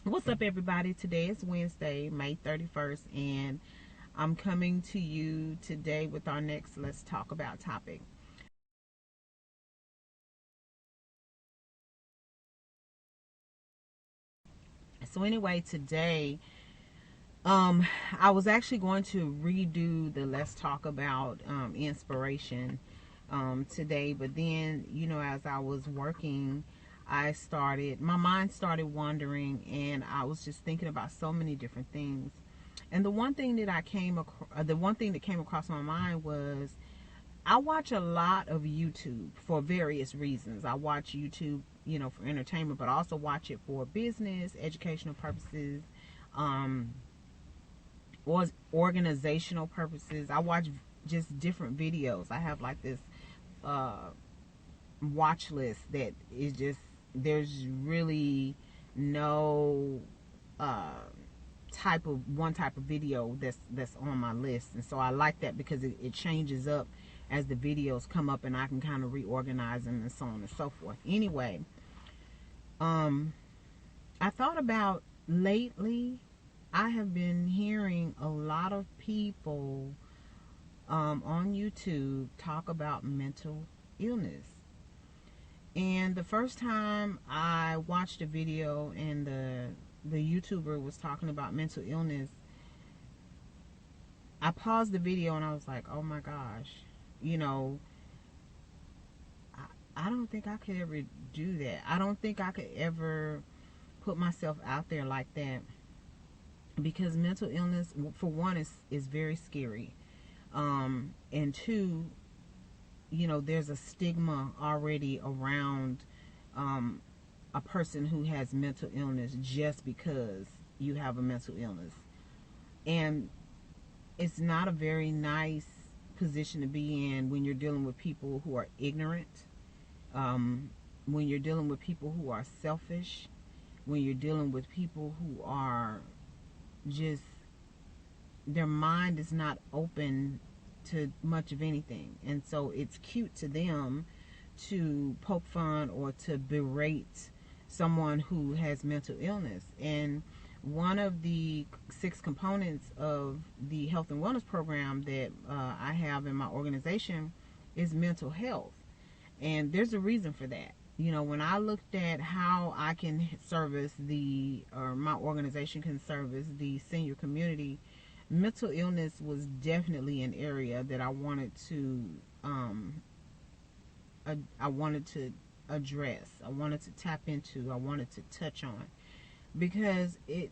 What's up, everybody? Today is Wednesday, May 31st, and I'm coming to you today with our next Let's Talk About topic. So anyway, today, I was actually going to redo the Let's Talk About inspiration today, but then, as I was working, my mind started wandering, and I was just thinking about so many different things. And the one thing that came across my mind was I watch a lot of YouTube for various reasons. I watch YouTube, for entertainment, but I also watch it for business, educational purposes, or organizational purposes. I watch just different videos. I have like this watch list that is just, there's really no type of video that's on my list. And so I like that because it changes up as the videos come up, and I can kind of reorganize them and so on and so forth. Anyway, I thought about lately, I have been hearing a lot of people on YouTube talk about mental illness. And the first time I watched a video and the YouTuber was talking about mental illness, I paused the video and I was like, oh my gosh, I don't think I could ever do that. I don't think I could ever put myself out there like that, because mental illness, for one, is very scary, and two, there's a stigma already around a person who has mental illness just because you have a mental illness. And it's not a very nice position to be in when you're dealing with people who are ignorant, when you're dealing with people who are selfish, when you're dealing with people who are just, their mind is not open to much of anything. And so it's cute to them to poke fun or to berate someone who has mental illness. And one of the 6 components of the health and wellness program that I have in my organization is mental health. And there's a reason for that. When I looked at how I can service my organization can service the senior community, mental illness was definitely an area that I wanted to address. I wanted to tap into. I wanted to touch on, because it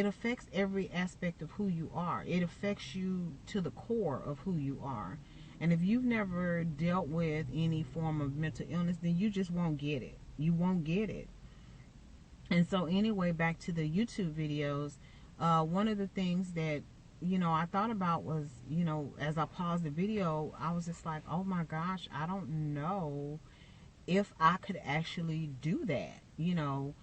affects every aspect of who you are. It affects you to the core of who you are. And if you've never dealt with any form of mental illness, then you just won't get it. You won't get it. And so anyway, back to the YouTube videos, one of the things that, I thought about was, as I paused the video, I was just like, oh my gosh, I don't know if I could actually do that. The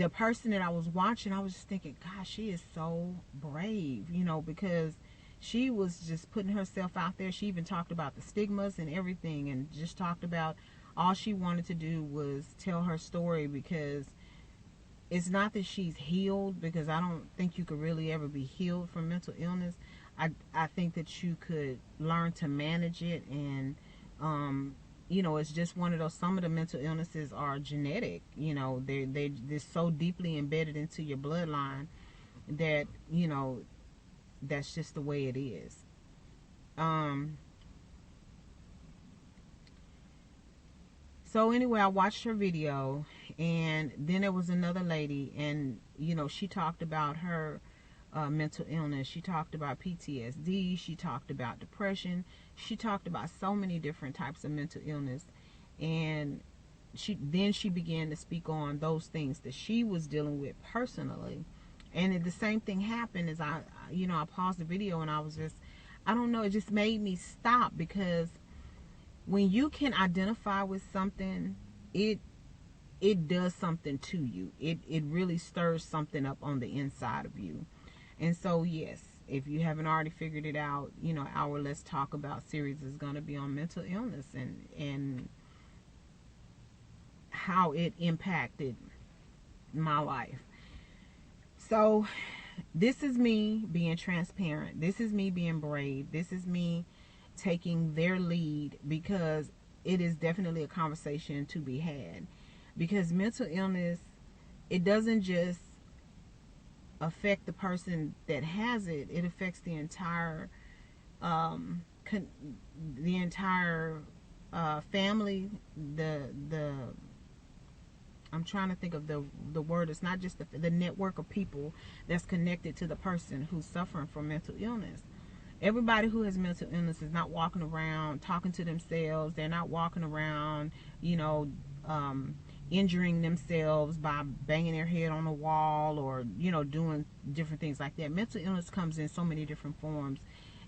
person that I was watching, I was just thinking, gosh, she is so brave, because she was just putting herself out there. She even talked about the stigmas and everything, and just talked about all she wanted to do was tell her story, because it's not that she's healed, because I don't think you could really ever be healed from mental illness. I think that you could learn to manage it, and it's just one of those, some of the mental illnesses are genetic. They're so deeply embedded into your bloodline that, that's just the way it is. So anyway, I watched her video, and then there was another lady, and she talked about her mental illness. She talked about PTSD. She talked about depression. She talked about so many different types of mental illness, and she began to speak on those things that she was dealing with personally. And the same thing happened as I paused the video, and I was just, I don't know, it just made me stop, because when you can identify with something, it does something to you. It really stirs something up on the inside of you. And so, yes, if you haven't already figured it out, our Let's Talk About series is going to be on mental illness and how it impacted my life. So this is me being transparent. This is me being brave. This is me taking their lead, because it is definitely a conversation to be had. Because mental illness, it doesn't just affect the person that has it. It affects the entire family. I'm trying to think of the word. It's not just the network of people that's connected to the person who's suffering from mental illness. Everybody who has mental illness is not walking around talking to themselves. They're not walking around, injuring themselves by banging their head on the wall, or, doing different things like that. Mental illness comes in so many different forms,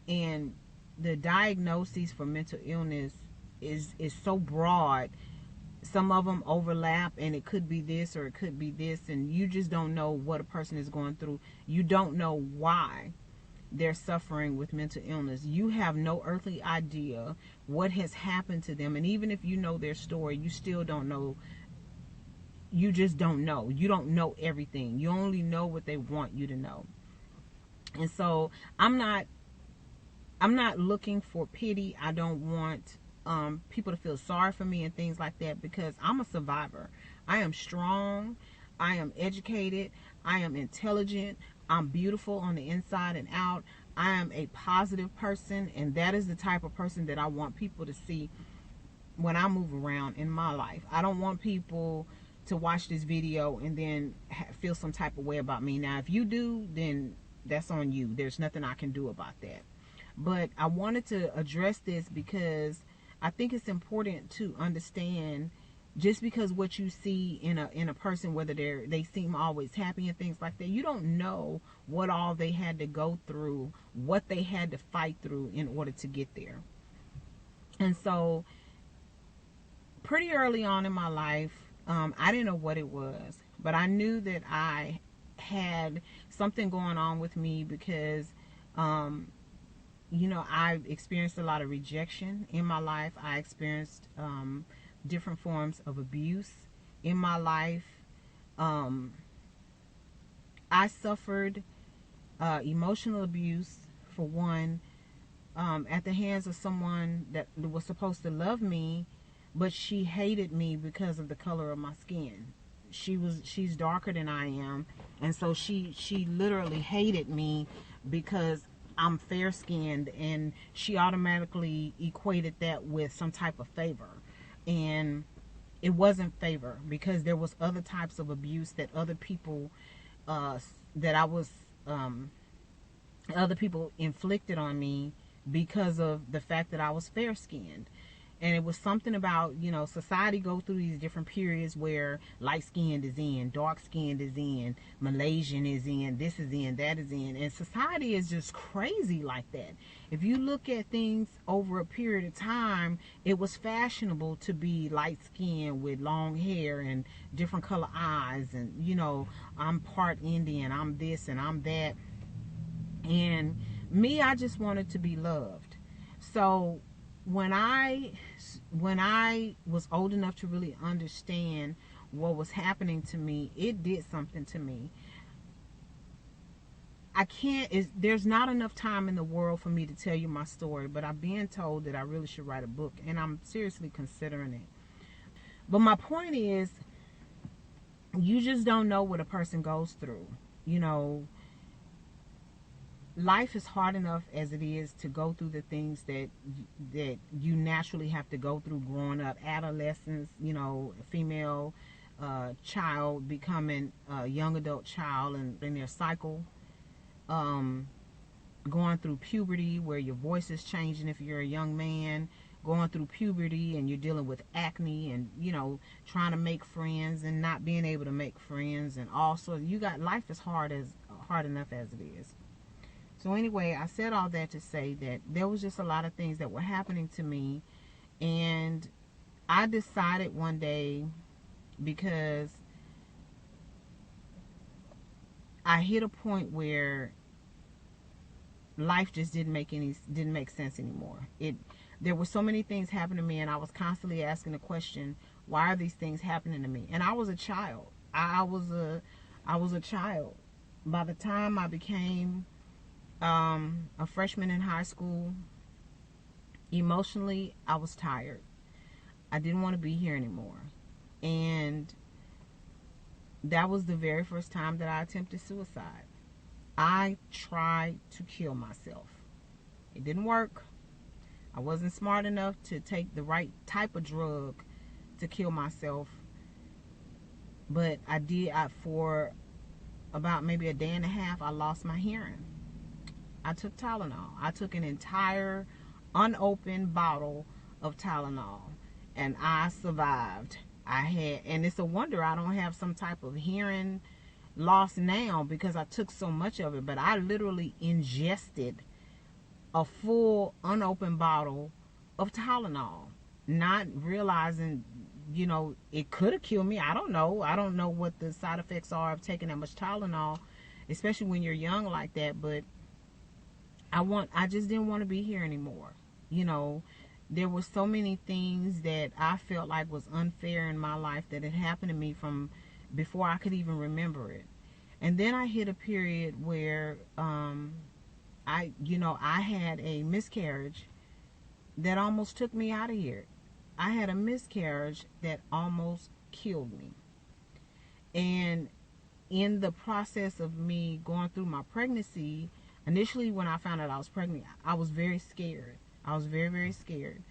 and the diagnoses for mental illness is so broad. Some of them overlap, and it could be this or it could be this, and you just don't know what a person is going through. You don't know why they're suffering with mental illness. You have no earthly idea what has happened to them, and even if you know their story, you still don't know. You just don't know. You don't know everything. You only know what they want you to know. And so I'm not looking for pity. I don't want people to feel sorry for me and things like that, because I'm a survivor. I am strong. I am educated. I am intelligent. I'm beautiful on the inside and out. I am a positive person, and that is the type of person that I want people to see when I move around in my life. I don't want people to watch this video and then feel some type of way about me. Now, if you do, then that's on you. There's nothing I can do about that. But I wanted to address this because I think it's important to understand, just because what you see in a person, whether they seem always happy and things like that, you don't know what all they had to go through, what they had to fight through in order to get there. And so pretty early on in my life, I didn't know what it was, but I knew that I had something going on with me, because I've experienced a lot of rejection in my life. I experienced different forms of abuse in my life. I suffered emotional abuse, for one, at the hands of someone that was supposed to love me, but she hated me because of the color of my skin. She's darker than I am, and so she literally hated me because I'm fair skinned, and she automatically equated that with some type of favor. And it wasn't favor, because there was other types of abuse that other people other people inflicted on me because of the fact that I was fair skinned. And it was something about, society go through these different periods where light-skinned is in, dark-skinned is in, Malaysian is in, this is in, that is in. And society is just crazy like that. If you look at things over a period of time, it was fashionable to be light-skinned with long hair and different color eyes. And, I'm part Indian, I'm this and I'm that. And me, I just wanted to be loved. So when I was old enough to really understand what was happening to me, it did something to me. There's not enough time in the world for me to tell you my story, but I've been told that I really should write a book, and I'm seriously considering it. But my point is, you just don't know what a person goes through. Life is hard enough as it is to go through the things that you naturally have to go through growing up. Adolescence, a female child becoming a young adult child, and in their cycle, going through puberty where your voice is changing if you're a young man, going through puberty and you're dealing with acne, and trying to make friends and not being able to make friends, and also life is hard enough as it is. So anyway, I said all that to say that there was just a lot of things that were happening to me, and I decided one day, because I hit a point where life just didn't make sense anymore. There were so many things happening to me, and I was constantly asking the question, why are these things happening to me? And I was a child. I was a child. By the time I became a freshman in high school, emotionally, I was tired. I didn't want to be here anymore. And that was the very first time that I attempted suicide. I tried to kill myself. It didn't work. I wasn't smart enough to take the right type of drug to kill myself. But I did. For about maybe a day and a half, I lost my hearing. I took Tylenol. I took an entire unopened bottle of Tylenol, and I survived. And it's a wonder I don't have some type of hearing loss now, because I took so much of it. But I literally ingested a full unopened bottle of Tylenol, not realizing, it could have killed me. I don't know. I don't know what the side effects are of taking that much Tylenol, especially when you're young like that. But I just didn't want to be here anymore. There were so many things that I felt like was unfair in my life that had happened to me from before I could even remember it. And then I hit a period where I had a miscarriage that almost took me out of here. I had a miscarriage that almost killed me. And in the process of me going through my pregnancy, initially when I found out I was pregnant, I was very scared. I was very, very scared.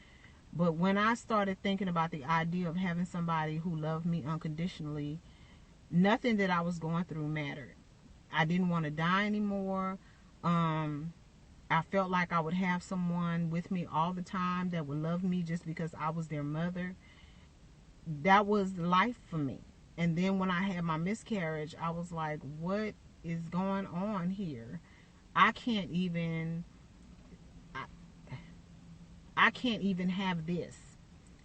But when I started thinking about the idea of having somebody who loved me unconditionally, nothing that I was going through mattered. I didn't want to die anymore. I felt like I would have someone with me all the time that would love me just because I was their mother. That was life for me. And then when I had my miscarriage, I was like, what is going on here? I can't even have this.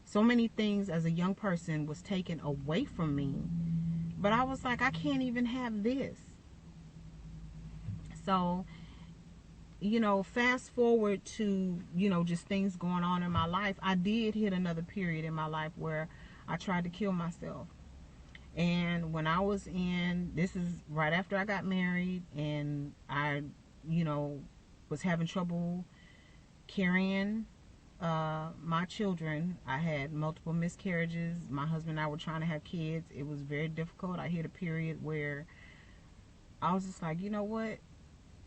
So many things as a young person was taken away from me, but I was like, I can't even have this. So, fast forward to, just things going on in my life. I did hit another period in my life where I tried to kill myself. And when I was this is right after I got married, and I, was having trouble carrying my children. I had multiple miscarriages. My husband and I were trying to have kids. It was very difficult. I hit a period where I was just like, you know what?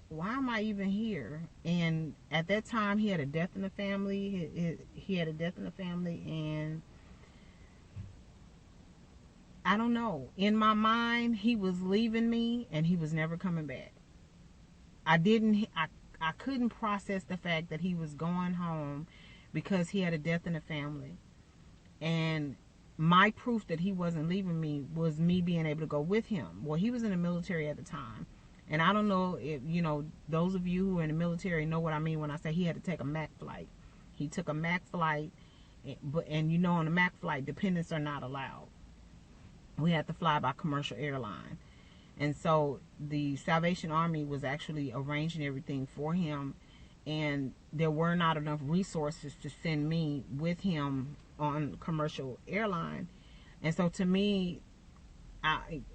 Why am I even here? And at that time, he had a death in the family. He had a death in the family, and I don't know. In my mind, he was leaving me, and he was never coming back. I couldn't process the fact that he was going home because he had a death in the family. And my proof that he wasn't leaving me was me being able to go with him. Well, he was in the military at the time. And I don't know if, those of you who are in the military know what I mean when I say he had to take a MAC flight. He took a MAC flight, and on a MAC flight, dependents are not allowed. We had to fly by commercial airline. And so the Salvation Army was actually arranging everything for him, and there were not enough resources to send me with him on commercial airline. And so to me,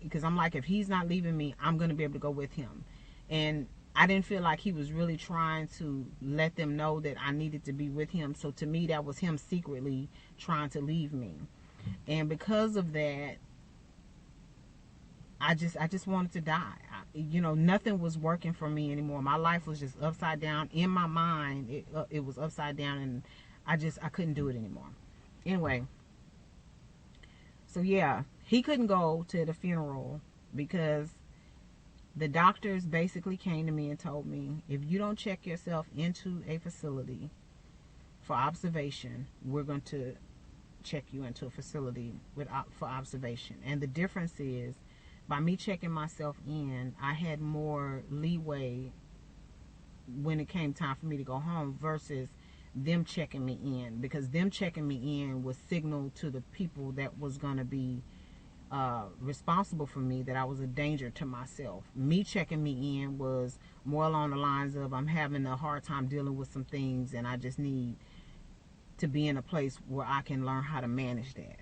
because I'm like, if he's not leaving me, I'm going to be able to go with him. And I didn't feel like he was really trying to let them know that I needed to be with him. So to me, that was him secretly trying to leave me. And because of that, I just wanted to die. Nothing was working for me anymore. My life was just upside down. In my mind, it was upside down, and I couldn't do it anymore. Anyway, so yeah, he couldn't go to the funeral because the doctors basically came to me and told me, if you don't check yourself into a facility for observation, we're going to check you into a facility for observation. And the difference is, by me checking myself in, I had more leeway when it came time for me to go home versus them checking me in, because them checking me in was signal to the people that was going to be responsible for me that I was a danger to myself. Me checking me in was more along the lines of, I'm having a hard time dealing with some things, and I just need to be in a place where I can learn how to manage that.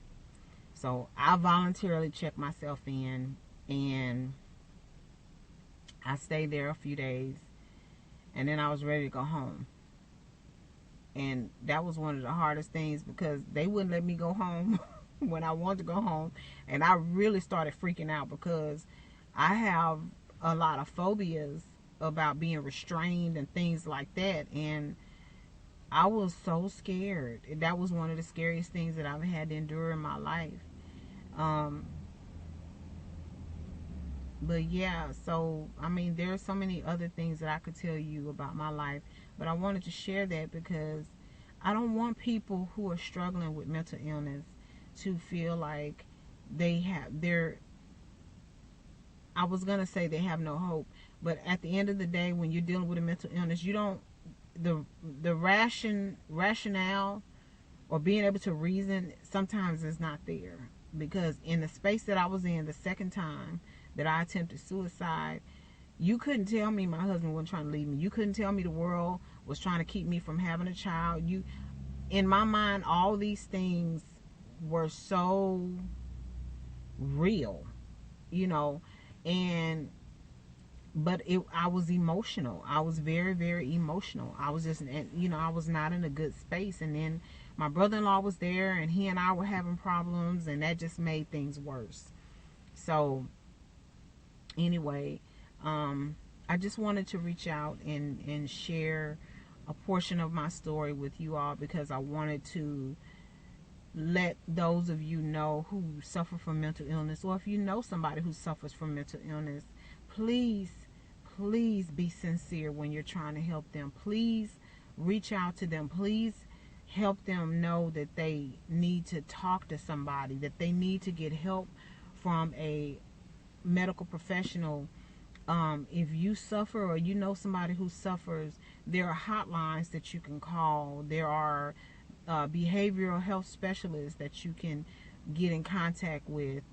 So I voluntarily checked myself in, and I stayed there a few days, and then I was ready to go home. And that was one of the hardest things, because they wouldn't let me go home when I wanted to go home. And I really started freaking out, because I have a lot of phobias about being restrained and things like that. And I was so scared. That was one of the scariest things that I've had to endure in my life. But yeah, so I mean, there are so many other things that I could tell you about my life, but I wanted to share that because I don't want people who are struggling with mental illness to feel like I was gonna say they have no hope, but at the end of the day, when you're dealing with a mental illness, you don't, the rationale or being able to reason sometimes is not there. Because in the space that I was in the second time that I attempted suicide, you couldn't tell me my husband wasn't trying to leave me. You couldn't tell me the world was trying to keep me from having a child. In my mind, all these things were so real, you know, but I was emotional. I was very, very emotional. I was just, you know, I was not in a good space. And then my brother-in-law was there, and he and I were having problems, and that just made things worse. So anyway, I just wanted to reach out and share a portion of my story with you all, because I wanted to let those of you know who suffer from mental illness, or if you know somebody who suffers from mental illness, please be sincere when you're trying to help them. Please reach out to them. Please help them know that they need to talk to somebody, that they need to get help from a medical professional. If you suffer, or you know somebody who suffers, there are hotlines that you can call. There are behavioral health specialists that you can get in contact with.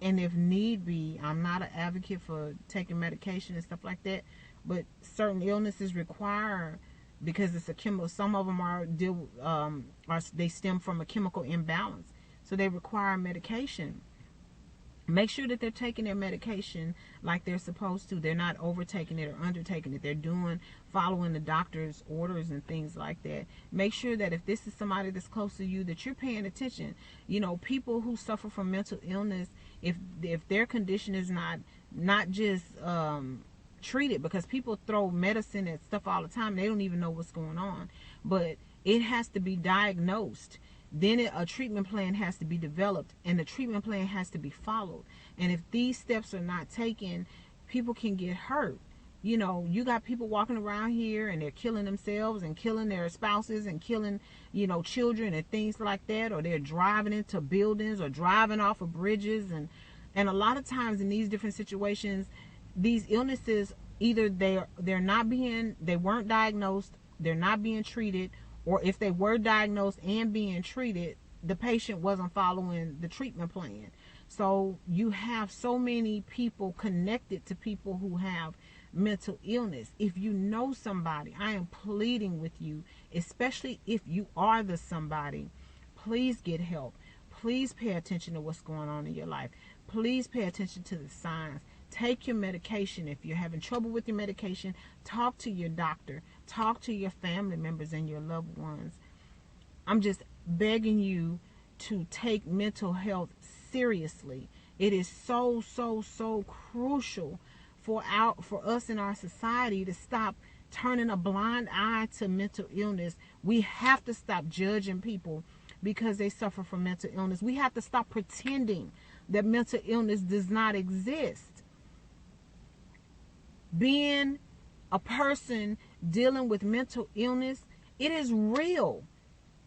And if need be, I'm not an advocate for taking medication and stuff like that, but certain illnesses require, because it's a chemical, some of them they stem from a chemical imbalance, so they require medication. Make sure that they're taking their medication like they're supposed to. They're not overtaking it or undertaking it. They're following the doctor's orders and things like that. Make sure that if this is somebody that's close to you, that you're paying attention. You know, people who suffer from mental illness, if their condition is not just treated, because people throw medicine at stuff all the time, they don't even know what's going on. But it has to be diagnosed. Then a treatment plan has to be developed, and the treatment plan has to be followed. And if these steps are not taken, people can get hurt. You know, you got people walking around here and they're killing themselves and killing their spouses and killing, you know, children and things like that, or they're driving into buildings or driving off of bridges. And a lot of times in these different situations, these illnesses, either they weren't diagnosed, they're not being treated, or if they were diagnosed and being treated, the patient wasn't following the treatment plan. So you have so many people connected to people who have mental illness. If you know somebody, I am pleading with you, especially if you are the somebody, please get help. Please pay attention to what's going on in your life. Please pay attention to the signs. Take your medication. If you're having trouble with your medication, talk to your doctor. Talk to your family members and your loved ones. I'm just begging you to take mental health seriously. It is so crucial for us in our society to stop turning a blind eye to mental illness. We have to stop judging people because they suffer from mental illness. We have to stop pretending that mental illness does not exist. Being a person dealing with mental illness, it is real.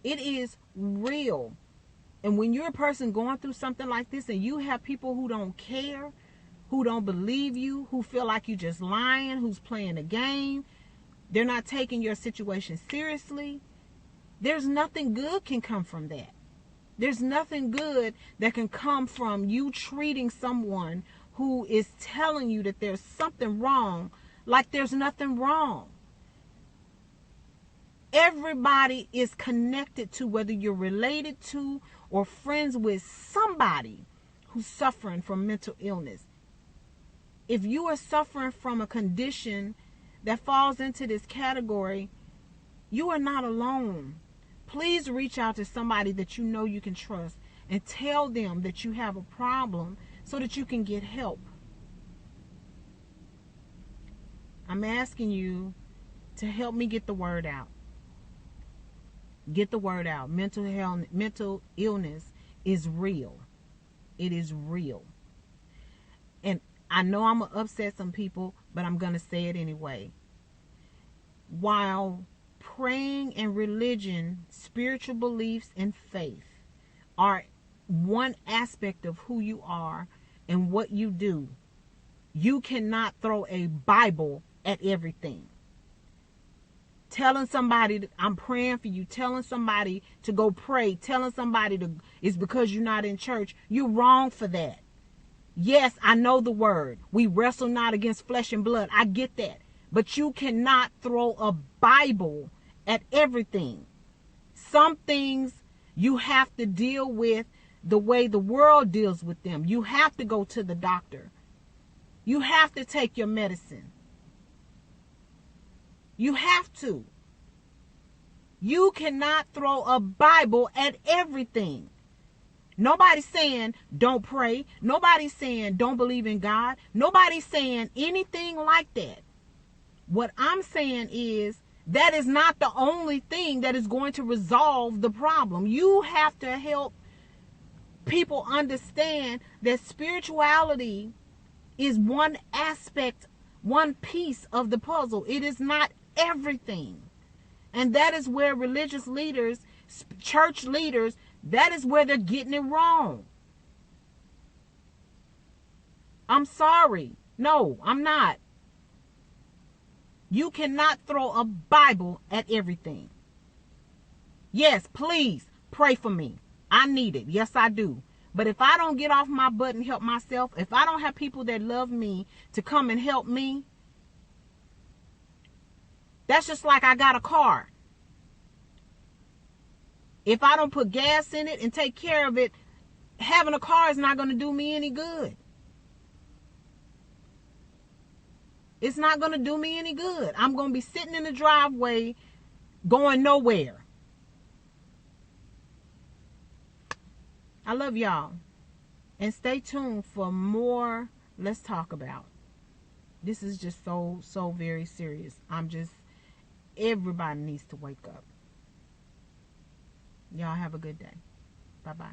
It is real. And when you're a person going through something like this, and you have people who don't care, who don't believe you, who feel like you're just lying, who's playing a game, they're not taking your situation seriously, there's nothing good can come from that. There's nothing good that can come from you treating someone who is telling you that there's something wrong, like there's nothing wrong. Everybody is connected to, whether you're related to or friends with somebody who's suffering from mental illness. If you are suffering from a condition that falls into this category, you are not alone. Please reach out to somebody that you know you can trust and tell them that you have a problem so that you can get help. I'm asking you to help me get the word out. Get the word out. Mental illness is real. It is real. And I know I'm going to upset some people, but I'm going to say it anyway. While praying and religion, spiritual beliefs and faith are one aspect of who you are and what you do, you cannot throw a Bible at everything. Telling somebody I'm praying for you, telling somebody to go pray, telling somebody to it's because you're not in church, you're wrong for that. Yes, I know the word. We wrestle not against flesh and blood. I get that. But you cannot throw a Bible at everything. Some things you have to deal with the way the world deals with them. You have to go to the doctor. You have to take your medicine. You have to. You cannot throw a Bible at everything. Nobody's saying don't pray. Nobody's saying don't believe in God. Nobody's saying anything like that. What I'm saying is that is not the only thing that is going to resolve the problem. You have to help people understand that spirituality is one aspect, one piece of the puzzle. It is not everything. And that is where religious leaders, church leaders, that is where they're getting it wrong. I'm sorry. No, I'm not. You cannot throw a Bible at everything. Yes, please pray for me. I need it. Yes, I do. But if I don't get off my butt and help myself, if I don't have people that love me to come and help me, that's just like I got a car. If I don't put gas in it and take care of it, having a car is not going to do me any good. It's not going to do me any good. I'm going to be sitting in the driveway going nowhere. I love y'all. And stay tuned for more Let's Talk About. This is just so very serious. Everybody needs to wake up. Y'all have a good day. Bye-bye.